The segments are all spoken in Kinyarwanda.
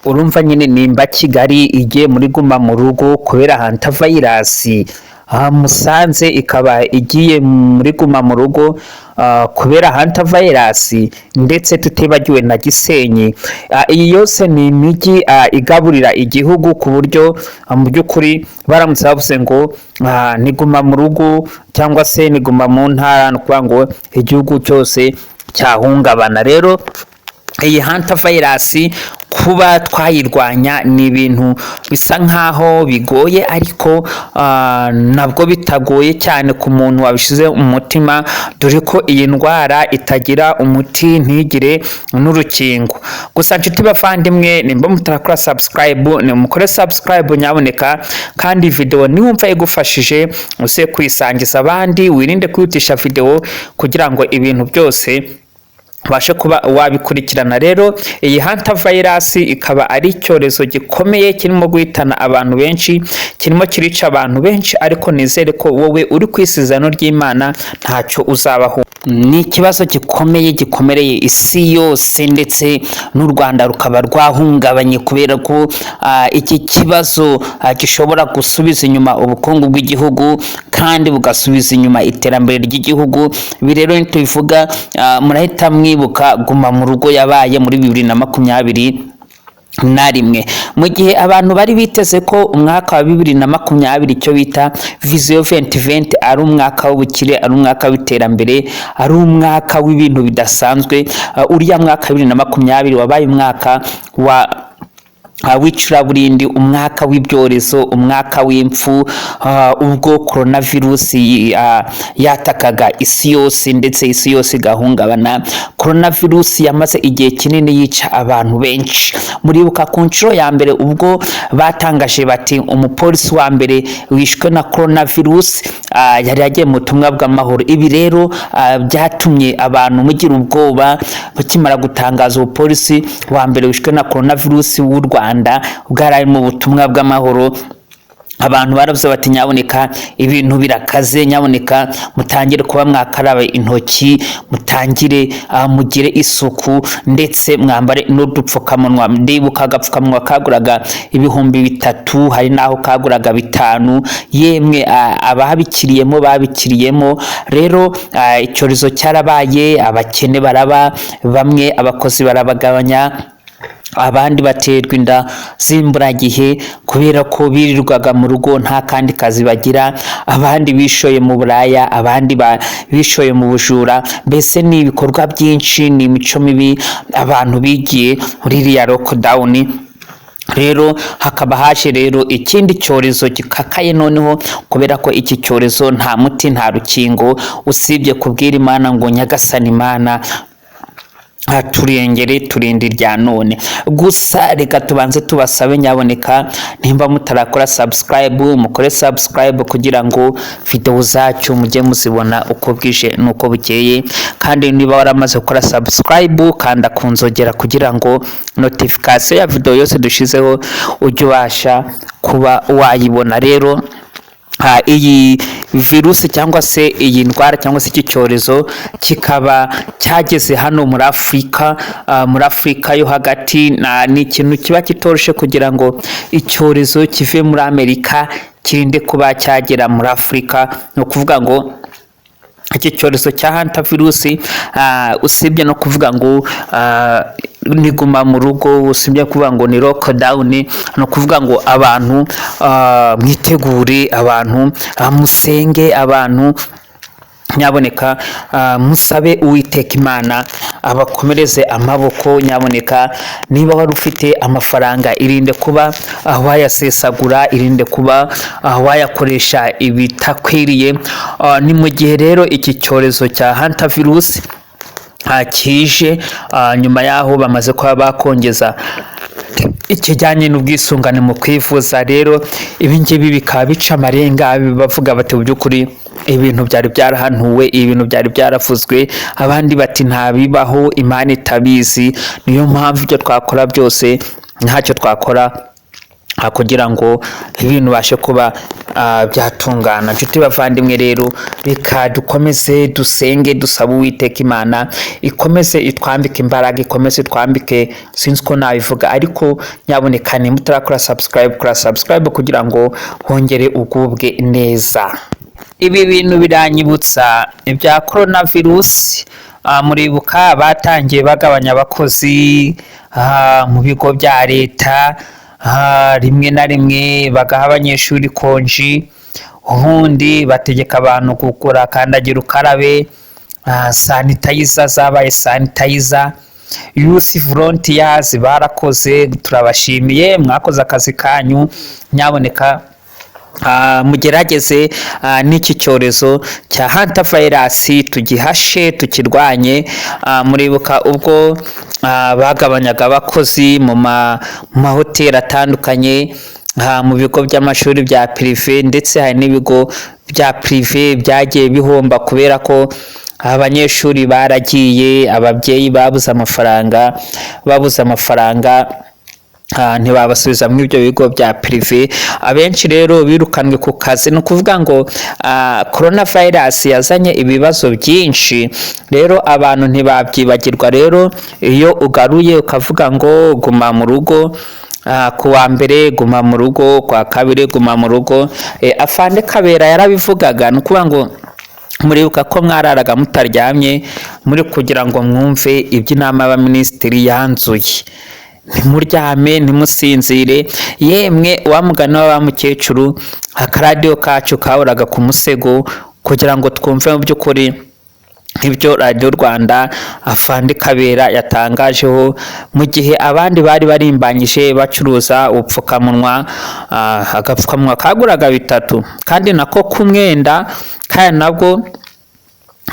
urumva nyine nimba Kigali igiye muri guma mu rugo kubera hantavirus, Musanze ikaba igiye muri guma mu rugo kubera hantavirus, ndetse tutibagiwe na Gisenyi. Iyi yose ni imijyi igaburira igihugu ku buryo mu by'ukuri baramutse bavuze ngo ni guma mu rugo cyangwa se ni guma mu ntara, no kuvuga ngo igihugu cyose cyahungabana. Rero iyi hantavirus kuba twayirwanya ni ibintu bisa nkaho bigoye, ariko nabwo bitagoye cyane ku muntu wabishize umutima, dore ko iyi ndwara itagira umuti ntigire n'urukingo. Gusa nshuti bavandimwe, nimba mutarakora subscribe, nimukore subscribe nyaboneka, kandi video niwumva igufashije use kwisangiza abandi, wirinde kwihutisha video kugira ngo ibintu byose bashe kuba wabikurikirana. Rero iyi hantavirus ikaba ari icyorezo gikomeye kirimo guhitana abantu benshi, kirimo kirica abantu benshi, ariko nizere ko wowe uri ku isezerano ry'Imana ntacyo uzabaho. Ni ikibazo gikomeye gikomereye isi yose, ndetse n'u Rwanda rukaba rwahungabanye kubera ko iki kibazo gishobora gusubiza inyuma ubukungu bw'igihugu kandi bugasubiza inyuma iterambere ry'igihugu. Ibi rero nitubivuga murahita mwibuka guma mu rugo yabaye muri 2021, mu gihe abantu bari biteze ko umwaka wa 2020 icyo bita Vision 2020 ari umwaka w'ubukire, ari umwaka w'iterambere, ari umwaka w'ibintu bidasanzwe. Uriya mwaka 2020 wabaye umwaka w'icuraburindi, umwaka w'ibyorezo, umwaka w'impfu, ubwo coronavirus yatakaga isi yose, ndetse isi yose igahungabana. Coronavirus yamaze igihe kinini yica abantu benshi. Muribuka ku nshuro ya mbere ubwo batangaje bati umupolisi wa mbere wishwe na coronavirus yari yagiye mu butumwa bw'amahoro. Ibi rero byatumye abantu mugira ubwoba bakimara gutangaza umupolisi wa mbere wishwe na coronavirus w'u Rwanda bwari mu butumwa bw'amahoro. Abantu baravuze bati nyaboneka ibintu birakaze, nyaboneka mutangire kuba mwakaraba intoki, mutangire mugire isuku, ndetse mwambare n'udupfukamunwa. Ndibuka agapfukamunwa kaguraga 3,000, hari naho kaguraga 5, yemwe ababikiriyemo babikiriyemo. Rero icyorezo cyarabaye, abakene baraba bamwe, abakozi barabagabanya, abandi baterwa inda z'imburagihe kubera ko birirwaga mu rugo nta kandi kazi bagira, abandi bishoye mu buraya, abandi bishoye mu bujura. Mbese ni ibikorwa byinshi, ni imico mibi abantu bigiye muri iriya lockdown. Rero hakaba haje rero ikindi cyorezo gikakaye noneho, kubera ko iki cyorezo nta muti nta rukingo, usibye kubwira Imana ngo Nyagasani Imana turengere turinde irya none. Gusa reka tubanze tubasabe nyaboneka, nimba mutarakora subscribe mukore subscribe kugira ngo video zacu mujye muzibona uko bwije nuko bukeye, kandi niba waramaze gukora subscribe kanda kunzogera kugira ngo notification ya video yose dushizeho ujye ubasha kuba wayibona. Rero iyi virusi cyangwa se iyi ndwara cyangwa se iki cyorezo kikaba cyageze hano muri Afurika yo hagati. Ni ikintu kiba kitoroshe kugira ngo icyorezo kive muri Amerika kirinde kuba cyagera muri Afurika. No kuvuga ngo iki cyorezo cya hantavirus usibye no kuvuga ngo ni guma mu rugo, usibye kuvuga ngo ni lockdown, no kuvuga ngo abantu mwitegure, abantu musenge, abantu nyaboneka musabe Uwiteka Imana abakomereze amaboko. Nyaboneka niba wari ufite amafaranga irinde kuba wayasesagura, irinde kuba wayakoresha ibitakwiriye. Ni mu gihe rero iki cyorezo cya hantavirus kije nyuma yaho bamaze kuba bakongeza ikijyanye n'ubwisungane mu kwivuza. Rero ibingibi bikaba bica amarenga, bavuga bati by'ukuri ibintu byari byarahanuwe, ibintu byari byaravuzwe, abandi bati ntabibaho, Imana itabizi. Niyo mpamvu ibyo twakora byose ntacyo twakora kugira ngo ibintu bashe kuba byatungana. Nshuti bavandimwe rero, reka dukomeze dusenge dusaba Uwiteka Imana ikomeze itwambike imbaraga, ikomeze itwambike, sinzi ko nabivuga, ariko nyaboneka nimba utarakora subscribe kugira ngo hongere ugubwe neza. Ibi bintu biranyibutsa ibya coronavirus. Muribuka batangiye bagabanya abakozi mu bigo bya leta, rimwe na rimwe bagaha abanyeshuri konji, ubundi bategeka abantu gukora kandagira ukarabe, sanitizer zabaye sanitizer. Youth volunteers barakoze, turabashimiye, mwakoze akazi kanyu. Nyaboneka mugerageze n'iki cyorezo cya hantavirus tugihashe, tukirwanye. Muribuka ubwo bagabanyaga abakozi mu mahoteli atandukanye, mu bigo by'amashuri bya prive, ndetse hari n'ibigo bya prive byagiye bihomba kubera ko abanyeshuri baragiye, ababyeyi babuze amafaranga ntibabasubiza muri ibyo bigo bya prive. Abenshi rero birukanwe ku kazi. Ni ukuvuga ngo coronavirus yazanye ibibazo byinshi, rero abantu ntibabyibagirwa. Rero iyo ugaruye ukavuga ngo guma mu rugo, ku wa mbere guma mu rugo, kwa kabiri guma mu rugo, Afande Kabera yarabivugaga. Ni ukuvuga ngo muribuka ko mwararaga mutaryamye muri kugira ngo mwumve iby'inama y'abaminisitiri yanzuye. Ntimuryame, ntimusinzire, yemwe wa mugani w'abamukecuru, akaradiyo kacu kahoraga ku musego kugira ngo twumve mu by'ukuri nk'ibyo Radio Rwanda Afande Kabera yatangajeho, mu gihe abandi bari barimbanyije bacuruza ubupfukamunwa. Agapfukamunwa kaguraga 3 kandi nako kumwenda, kandi nabwo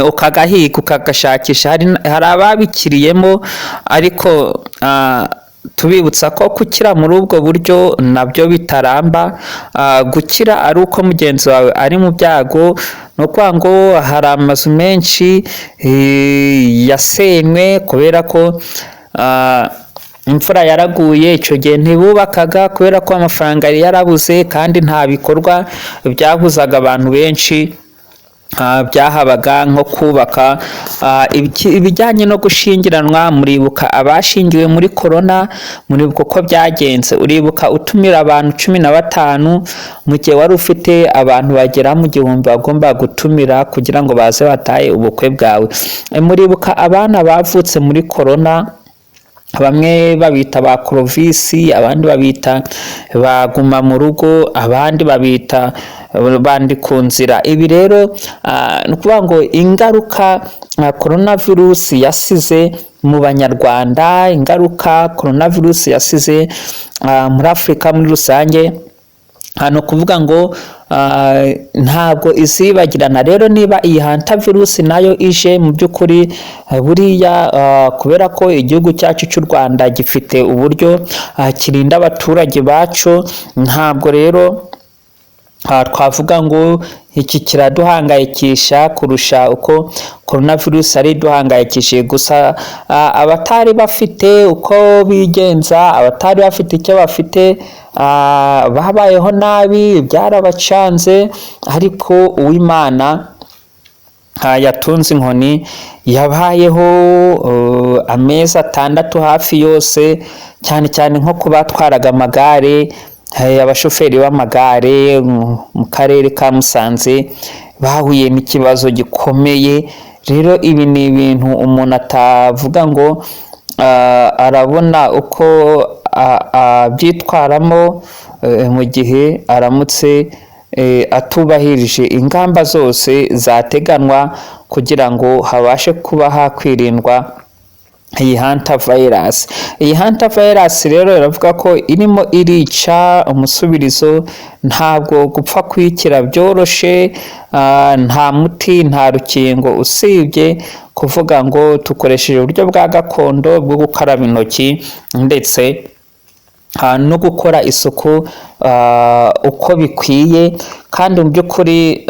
ukagahiga ukagashakisha. Hari ababikiriyemo, ariko tubibutsa ko gukira muri ubwo buryo nabyo bitaramba. Gukira ari uko mugenzi wawe ari mu byago. No kwa ngo hari amazu menshi yasenywe kubera ko imvura yaraguye, icyo gihe ntibubakaga kubera ko amafaranga yari yarabuze, kandi nta bikorwa byahuzaga abantu benshi byahabaga nko kubaka. Ibijyanye no gushyingiranwa, muribuka abashingiwe muri corona, muribuka uko byagenze. Uribuka utumira abantu 15 mu gihe wari ufite abantu bagera mu 1000 bagomba gutumira kugira ngo baze bataye ubukwe bwawe. Muribuka abana bavutse muri corona, bamwe babita ba Clovis, abandi babita baguma mu rugo, abandi babita bandi ku nzira. Ibi rero ni ukuvuga ngo ingaruka coronavirus yasize mu Banyarwanda, ingaruka coronavirus yasize muri Afurika muri rusange, ni ukuvuga ngo ntabwo izibagirana. Rero niba iyi hantavirus nayo ije, mu by'ukuri buriya kubera ko igihugu cyacu cy'u Rwanda gifite uburyo kirinda abaturage bacu, ntabwo rero twavuga ngo iki kiraduhangayikisha kurusha uko coronavirus ari duhangayikishije. Gusa abatari bafite uko bigenza, abatari bafite icyo bafite, babayeho nabi, byarabacanze, ariko Uwimana yatunze inkoni yabayeho amezi 6 hafi yose, cyane cyane nko kubatwaraga amagare. Abashoferi b'amagare mu karere ka Musanze bahuye n'ikibazo gikomeye. Rero ibi ni ibintu umuntu atavuga ngo arabona uko abyitwaramo mu gihe aramutse atubahirije ingamba zose zateganwa kugira ngo habashe kuba hakwirindwa iyi hantavirus. Iyi hantavirus rero iravuga ko irimo irica umusubirizo, ntabwo gupfa kwikira byoroshe, nta muti nta rukingo, usibye kuvuga ngo dukoresheje uburyo bwa gakondo bwo gukaraba intoki ndetse no gukora isuku uko bikwiye. Kandi mu by'ukuri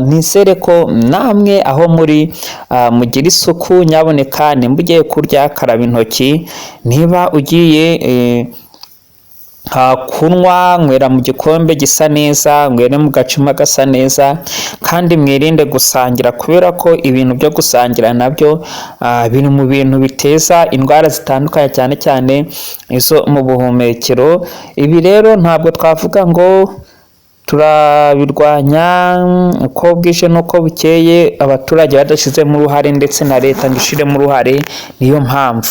nizere ko namwe aho muri mugira isuku. Nyaboneka nimba ugiye kurya karaba intoki, niba ugiye kunywa, nywera mu gikombe gisa neza, nywere mu gacuma gasa neza, kandi mwirinde gusangira, kubera ko ibintu byo gusangira nabyo biri mu bintu biteza indwara zitandukanye, cyane cyane izo mu buhumekero. Ibi rero ntabwo twavuga ngo turabirwanya uko bwije n'uko bukeye abaturage badashizemo uruhare, ndetse na leta ngo ishiremo uruhare. Niyo mpamvu